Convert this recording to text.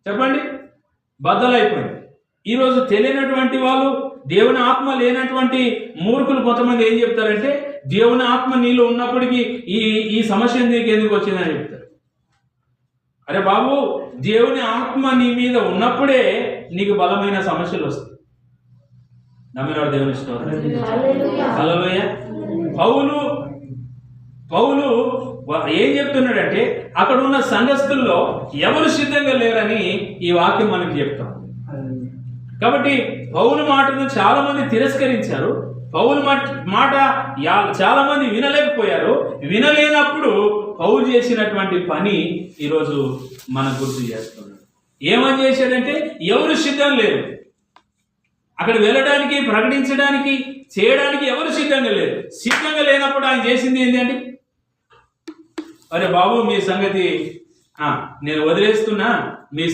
చెప్పండి, బద్దలైపోయింది. ఈరోజు తెలియనటువంటి వాళ్ళు, దేవుని ఆత్మ లేనటువంటి మూర్ఖులు కొంతమంది ఏం చెప్తారంటే, దేవుని ఆత్మ నీలో ఉన్నప్పటికీ ఈ సమస్య నీకు ఎందుకు వచ్చిందని చెప్తారు. అరే బాబు, దేవుని ఆత్మ నీ మీద ఉన్నప్పుడే నీకు బలమైన సమస్యలు వస్తాయి. నమ్మినాడు దేవుని స్తోత్రం. హల్లెలూయా. పౌలు ఏం చెప్తున్నాడంటే, అక్కడ ఉన్న సంఘస్థుల్లో ఎవరు సిద్ధంగా లేరని ఈ వాక్యం మనకి చెప్తాం. కాబట్టి పౌలు మాటను చాలా మంది తిరస్కరించారు. పౌలు మాట చాలా మంది వినలేకపోయారు. వినలేనప్పుడు పౌలు చేసినటువంటి పని ఈరోజు మనం గుర్తు చేస్తున్నాడు. ఏమని చేశాడంటే, ఎవరు సిద్ధం లేరు. అక్కడ వెళ్ళడానికి, ప్రకటించడానికి, చేయడానికి ఎవరు సిద్ధంగా లేరు. సిద్ధంగా లేనప్పుడు ఆయన చేసింది ఏంటండి, అరే బాబు మీ సంగతి నేను వదిలేస్తున్నా, మీ